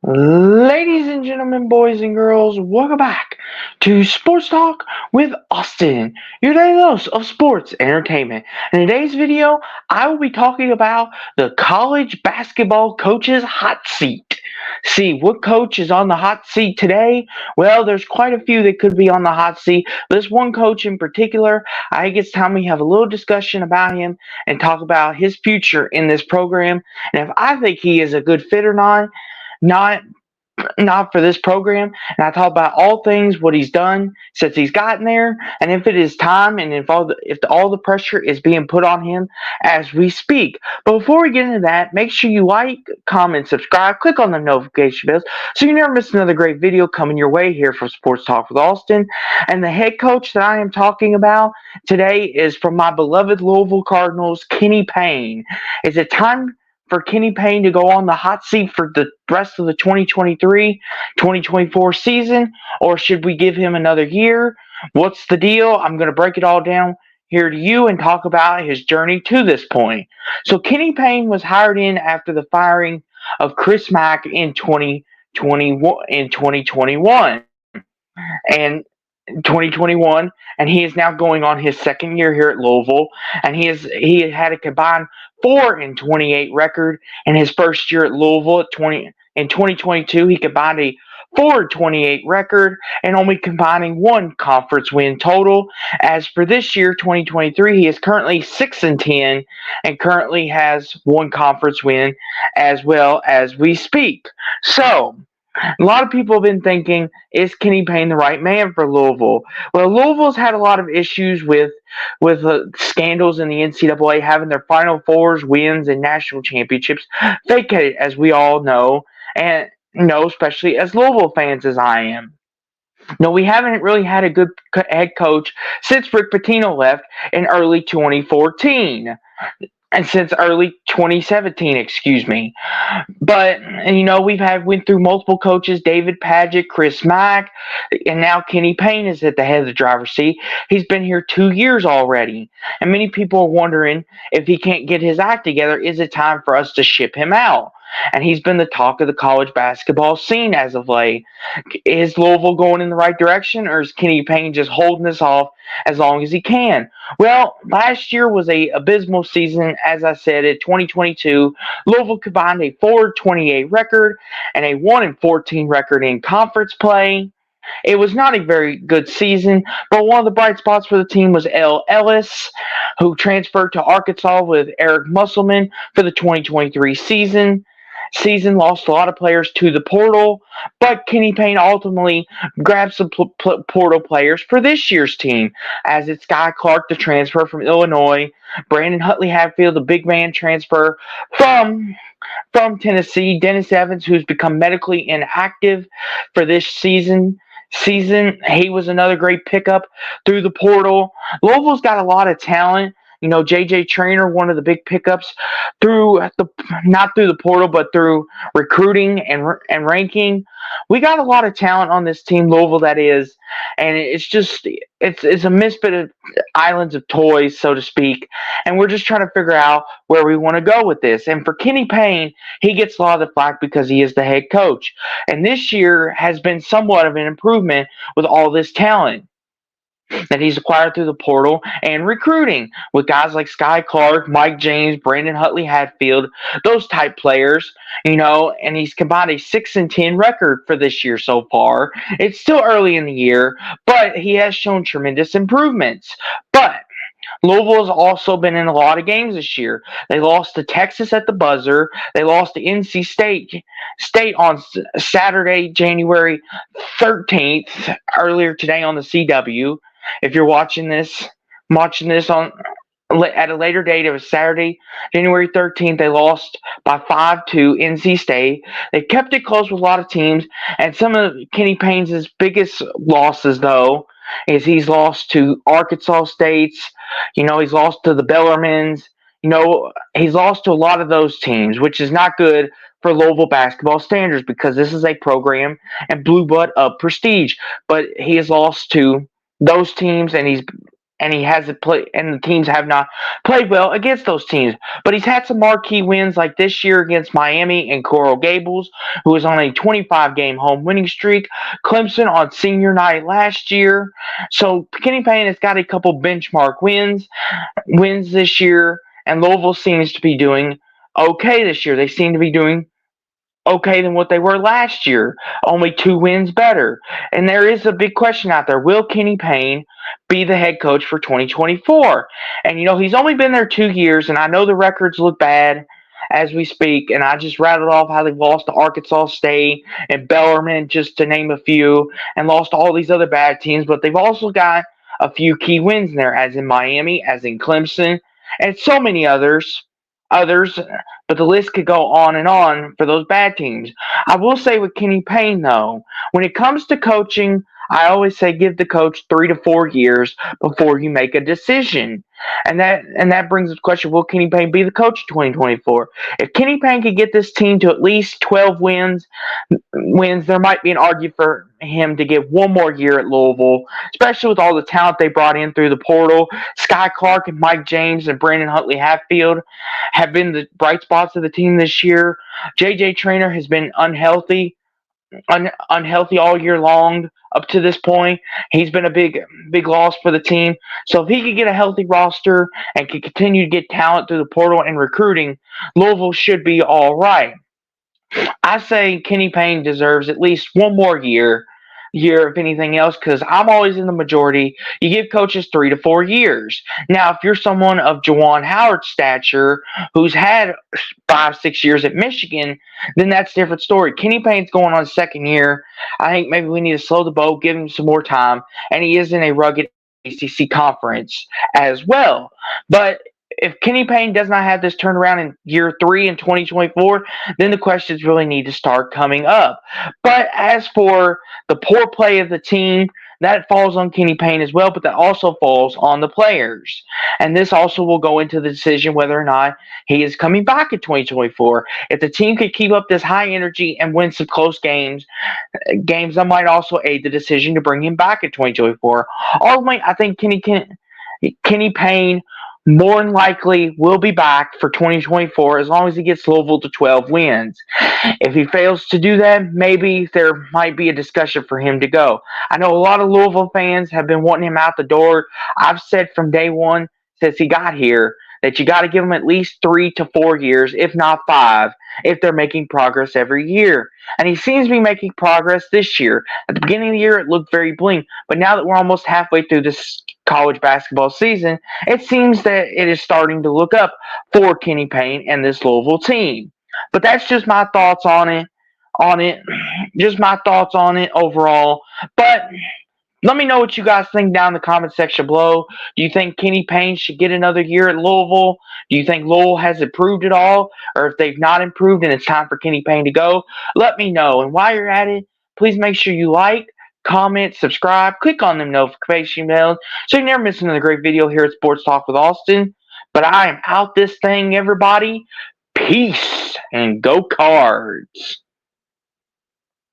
Ladies and gentlemen, boys and girls, welcome back to Sports Talk with Austin, your daily dose of sports entertainment. In today's video, I will be talking about the college basketball coach's hot seat. See, what coach is on the hot seat today? Well, there's quite a few that could be on the hot seat. This one coach in particular, I think it's time we have a little discussion about him and talk about his future in this program and if I think he is a good fit or not not for this program. And I talk about all things what he's done since he's gotten there, and if it is time, and if all the pressure is being put on him as we speak. But before we get into that, make sure you like, comment, subscribe, click on the notification bells so you never miss another great video coming your way here from Sports Talk with Austin. And the head coach that I am talking about today is from my beloved Louisville Cardinals, Kenny Payne. Is it time for Kenny Payne to go on the hot seat for the rest of the 2023-2024 season, or should we give him another year? What's the deal? I'm going to break it all down here to you and talk about his journey to this point. So Kenny Payne was hired in after the firing of Chris Mack in 2021 and 2021, and he is now going on his second year here at Louisville, and he had a combined 4-28 record in his first year at Louisville. In 2022, he combined a 4-28 record and only combining one conference win total. As for this year, 2023, he is currently 6-10 and currently has one conference win as well as we speak. So a lot of people have been thinking, is Kenny Payne the right man for Louisville? Well, Louisville's had a lot of issues with scandals in the NCAA, having their Final Fours, wins, and national championships vacated, as we all know, and especially as Louisville fans as I am. No, we haven't really had a good head coach since Rick Pitino left in early 2014. And since early 2017, excuse me. But went through multiple coaches: David Padgett, Chris Mack, and now Kenny Payne is at the head of the driver's seat. He's been here 2 years already, and many people are wondering if he can't get his act together. Is it time for us to ship him out? And he's been the talk of the college basketball scene as of late. Is Louisville going in the right direction, or is Kenny Payne just holding this off as long as he can? Well, last year was a abysmal season. As I said, in 2022, Louisville combined a 4-28 record and a 1-14 record in conference play. It was not a very good season, but one of the bright spots for the team was L. Ellis, who transferred to Arkansas with Eric Musselman for the 2023 season. Lost a lot of players to the portal, but Kenny Payne ultimately grabbed some portal players for this year's team, as it's Sky Clark, the transfer from Illinois, Brandon Huntley-Hatfield, the big man transfer from Tennessee, Dennis Evans, who's become medically inactive for this season. He was another great pickup through the portal. Louisville's got a lot of talent. J.J. Traynor, one of the big pickups not through the portal, but through recruiting and ranking. We got a lot of talent on this team, Louisville, that is, and it's a misfit of islands of toys, so to speak, and we're just trying to figure out where we want to go with this. And for Kenny Payne, he gets a lot of the flack because he is the head coach, and this year has been somewhat of an improvement with all this talent that he's acquired through the portal and recruiting with guys like Sky Clark, Mike James, Brandon Huntley-Hatfield, those type players, and he's combined a 6-10 record for this year so far. It's still early in the year, but he has shown tremendous improvements. But Louisville has also been in a lot of games this year. They lost to Texas at the buzzer. They lost to NC State on Saturday, January 13th, earlier today on the CW. If you're watching this on at a later date, it was Saturday, January 13th. They lost by 5 to NC State. They kept it close with a lot of teams, and some of Kenny Payne's biggest losses, though, is he's lost to Arkansas State's. He's lost to the Bellarmins. He's lost to a lot of those teams, which is not good for Louisville basketball standards because this is a program and blue blood of prestige. But he has lost to those teams, and he's and he hasn't played, and the teams have not played well against those teams. But he's had some marquee wins, like this year against Miami and Coral Gables, who was on a 25-game home winning streak. Clemson on senior night last year. So Kenny Payne has got a couple benchmark wins this year, and Louisville seems to be doing okay this year. They seem to be doing okay than what they were last year. Only 2 wins better. And there is a big question out there. Will Kenny Payne be the head coach for 2024? And, he's only been there 2 years, and I know the records look bad as we speak. And I just rattled off how they've lost to Arkansas State and Bellarmine, just to name a few, and lost to all these other bad teams. But they've also got a few key wins in there, as in Miami, as in Clemson, and so many others, but the list could go on and on for those bad teams. I will say with Kenny Payne, though, when it comes to coaching, I always say give the coach 3 to 4 years before you make a decision. And that brings up the question, will Kenny Payne be the coach in 2024? If Kenny Payne could get this team to at least 12 wins, there might be an argument for him to get one more year at Louisville, especially with all the talent they brought in through the portal. Sky Clark and Mike James and Brandon Huntley Hatfield have been the bright spots of the team this year. JJ Traynor has been unhealthy all year long up to this point. He's been a big loss for the team. So if he could get a healthy roster and could continue to get talent through the portal and recruiting, Louisville should be all right. I say Kenny Payne deserves at least one more year if anything else, because I'm always in the majority. You give coaches 3 to 4 years. Now, if you're someone of Juwan Howard's stature who's had 5, 6 years at Michigan, then that's a different story. Kenny Payne's going on his second year. I think maybe we need to slow the boat, give him some more time, and he is in a rugged ACC conference as well. But if Kenny Payne does not have this turned around in year 3 in 2024, then the questions really need to start coming up. But as for the poor play of the team, that falls on Kenny Payne as well, but that also falls on the players. And this also will go into the decision whether or not he is coming back in 2024. If the team could keep up this high energy and win some close games that might also aid the decision to bring him back in 2024. Ultimately, I think Kenny Payne more than likely will be back for 2024 as long as he gets Louisville to 12 wins. If he fails to do that, maybe there might be a discussion for him to go. I know a lot of Louisville fans have been wanting him out the door. I've said from day one since he got here that you got to give him at least 3 to 4 years, if not 5, if they're making progress every year. And he seems to be making progress this year. At the beginning of the year, it looked very bleak, but now that we're almost halfway through this college basketball season, it seems that it is starting to look up for Kenny Payne and this Louisville team. But that's just my thoughts on it. Just my thoughts on it overall. But let me know what you guys think down in the comment section below. Do you think Kenny Payne should get another year at Louisville? Do you think Louisville has improved at all? Or if they've not improved and it's time for Kenny Payne to go? Let me know. And while you're at it, please make sure you like, comment, subscribe, click on them notification bells so you never miss another great video here at Sports Talk with Austin. But I am out this thing, everybody. Peace and go Cards.